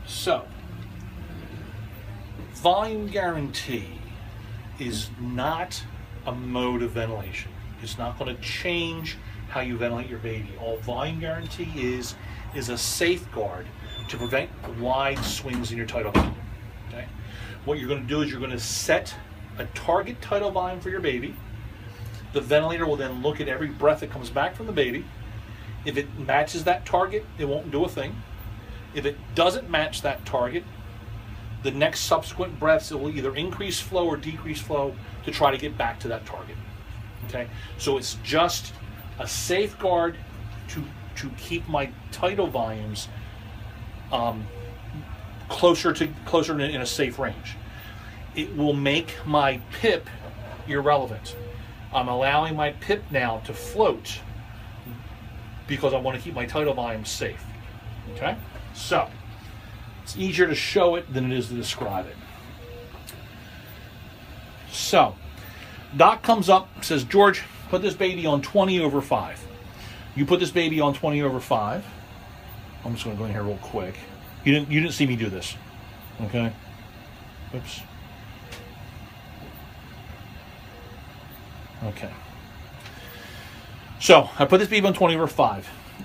So, volume guarantee is not a mode of ventilation. It's not going to change how you ventilate your baby. All volume guarantee is a safeguard to prevent wide swings in your tidal volume. Okay? What you're going to do is you're going to set a target tidal volume for your baby. The ventilator will then look at every breath that comes back from the baby. If it matches that target, it won't do a thing. If it doesn't match that target, the next subsequent breaths, it will either increase flow or decrease flow to try to get back to that target. Okay? So it's just a safeguard to keep my tidal volumes closer in a safe range. It will make my PIP irrelevant. I'm allowing my PIP now to float because I want to keep my tidal volume safe. Okay? So, it's easier to show it than it is to describe it. So, Doc comes up, says, George, put this baby on 20/5. You put this baby on 20/5. I'm just going to go in here real quick. You didn't see me do this. Okay? Oops. Okay. So, I put this baby on 20/5.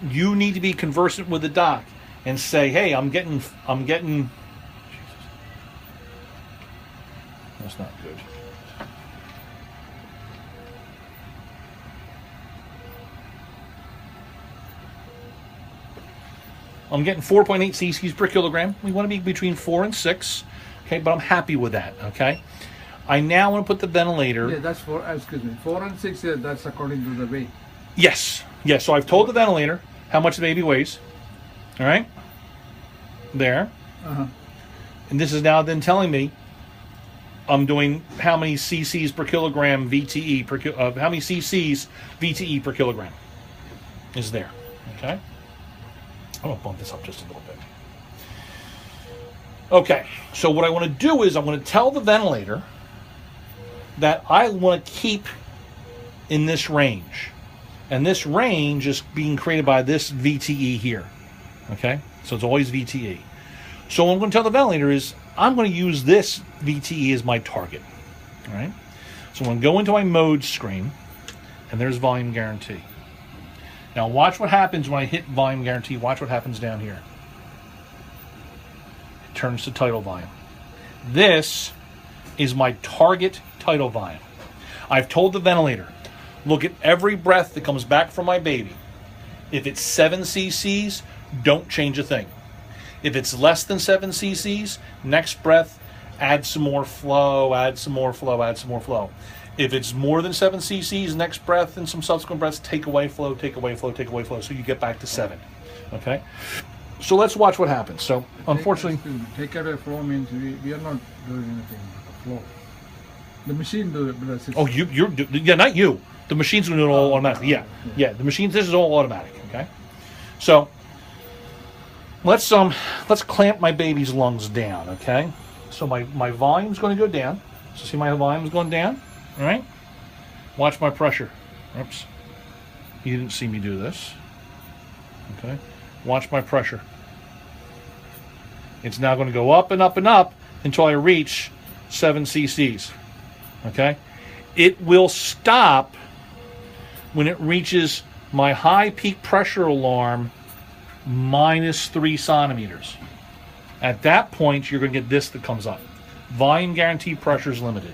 You need to be conversant with the doc and say, hey, I'm getting Jesus. That's not good. I'm getting 4.8 cc's per kilogram. We want to be between 4 and 6. Okay, but I'm happy with that. Okay. I now want to put the ventilator. Yeah, that's 4. Excuse me, 4 and 6. Yeah, that's according to the weight. Yes. Yes. So I've told the ventilator how much the baby weighs. All right. There. And this is now then telling me I'm doing how many cc's per kilogram VTE how many cc's VTE per kilogram is there. Okay. I'm going to bump this up just a little bit. Okay, so what I want to do is I'm going to tell the ventilator that I want to keep in this range. And this range is being created by this VTE here. Okay, so it's always VTE. So what I'm going to tell the ventilator is I'm going to use this VTE as my target. All right, so I'm going to go into my mode screen, and there's volume guarantee. Now watch what happens when I hit volume guarantee. Watch what happens down here. It turns to tidal volume. This is my target tidal volume. I've told the ventilator, look at every breath that comes back from my baby. If it's 7 cc's, don't change a thing. If it's less than 7 cc's, next breath, add some more flow, add some more flow, add some more flow. If it's more than 7 cc's, next breath and some subsequent breaths, take away flow, take away flow, take away flow, so you get back to 7. Okay? So let's watch what happens. So, unfortunately... Take away flow means we are not doing anything with the flow. The machine does it. Oh, yeah, not you. The machine's going to do it all automatically. Yeah, the machine, this is all automatic, okay? So, let's clamp my baby's lungs down, okay? So my volume's going to go down. So see my volume's going down? All right? Watch my pressure. Oops. You didn't see me do this. Okay? Watch my pressure. It's now going to go up and up and up until I reach 7 cc's. Okay? It will stop when it reaches my high peak pressure alarm minus 3 centimeters. At that point, you're going to get this that comes up. Volume guarantee pressure is limited.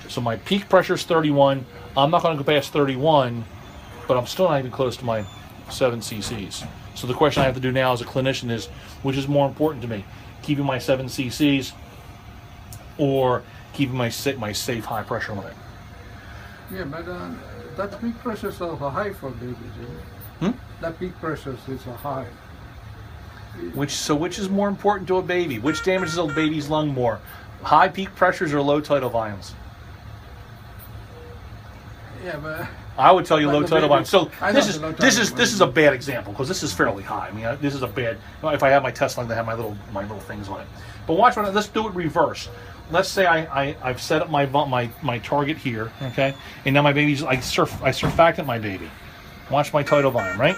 So my peak pressure is 31. I'm not going to go past 31, but I'm still not even close to my 7 cc's. So the question I have to do now as a clinician is, which is more important to me? Keeping my 7 cc's or keeping my safe high pressure limit? Yeah, but that peak pressure is also high for babies, isn't it? That peak pressure is high. Which is more important to a baby? Which damages a baby's lung more? High peak pressures or low tidal volumes? Yeah, but I would tell you low tidal volumes. So this is a volume. bad example because this is fairly high. I mean, this is a bad. If I have my test line, they have my little things on it. But watch what. Let's do it reverse. Let's say I've set up my target here, okay, and now my baby's I surfactant my baby. Watch my tidal volume, right?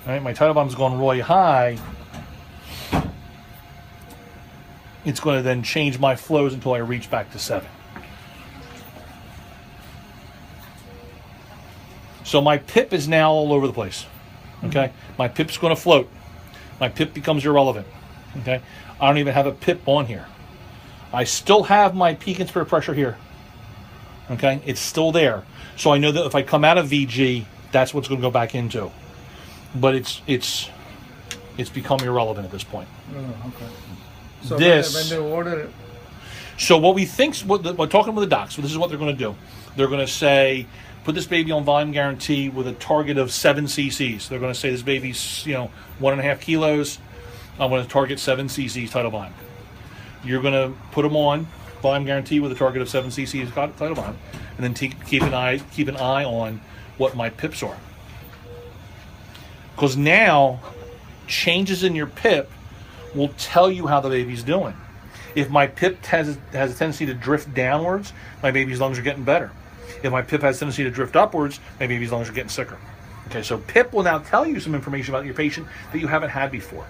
All right, my tidal volume's going really high. it's going to then change my flows until I reach back to 7. So my PIP is now all over the place. Okay, my PIP's going to float. My PIP becomes irrelevant. Okay, I don't even have a PIP on here. I still have my peak and spirit pressure here. Okay, it's still there. So I know that if I come out of VG, that's what's going to go back into. But it's become irrelevant at this point. Oh, okay. So This. when they order it, So what we think, we're talking with the docs. So this is what they're going to do. They're going to say, put this baby on volume guarantee with a target of 7 cc's. They're going to say this baby's 1.5 kilos. I'm going to target 7 cc's tidal volume. You're going to put them on volume guarantee with a target of 7 cc's tidal volume, and then keep an eye on what my PIPs are. Because now changes in your PIP will tell you how the baby's doing. If my PIP has a tendency to drift downwards, my baby's lungs are getting better. If my PIP has a tendency to drift upwards, my baby's lungs are getting sicker. Okay, so PIP will now tell you some information about your patient that you haven't had before.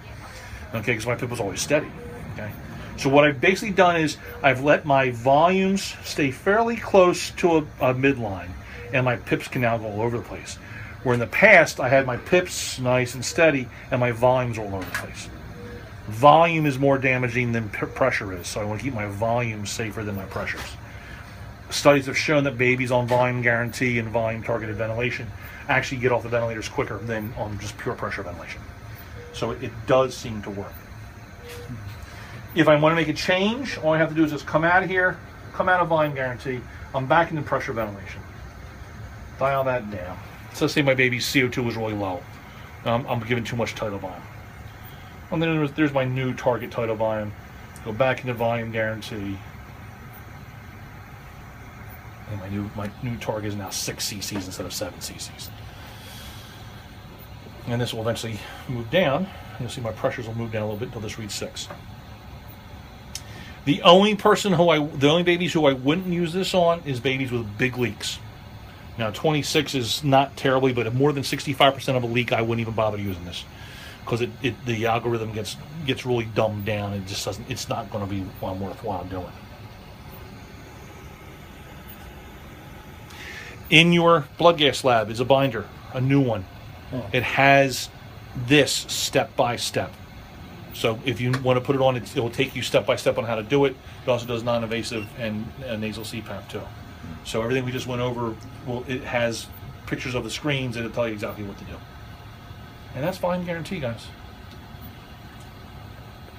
Okay, because my PIP was always steady. Okay, so what I've basically done is I've let my volumes stay fairly close to a midline, and my PIPs can now go all over the place. Where in the past, I had my PIPs nice and steady, and my volumes all over the place. Volume is more damaging than pressure is, so I want to keep my volume safer than my pressures. Studies have shown that babies on volume guarantee and volume targeted ventilation actually get off the ventilators quicker than on just pure pressure ventilation. So it does seem to work. If I want to make a change, all I have to do is just come out of here, come out of volume guarantee, I'm back into pressure ventilation. Dial that down. So let's say my baby's CO2 is really low. I'm giving too much tidal volume. And then there's my new target tidal volume. Go back into volume guarantee. And my new target is now 6 cc's instead of 7 cc's. And this will eventually move down. You'll see my pressures will move down a little bit until this reads 6. The only babies who I wouldn't use this on is babies with big leaks. Now 26 is not terribly, but more than 65% of a leak, I wouldn't even bother using this, because the algorithm gets really dumbed down. It just doesn't. It's not going to be worthwhile doing. In your blood gas lab is a binder, a new one. Oh. It has this step by step. So if you want to put it on, it will take you step by step on how to do it. It also does non-invasive and nasal CPAP too. So everything we just went over, it has pictures of the screens and it'll tell you exactly what to do. And that's volume guarantee, guys.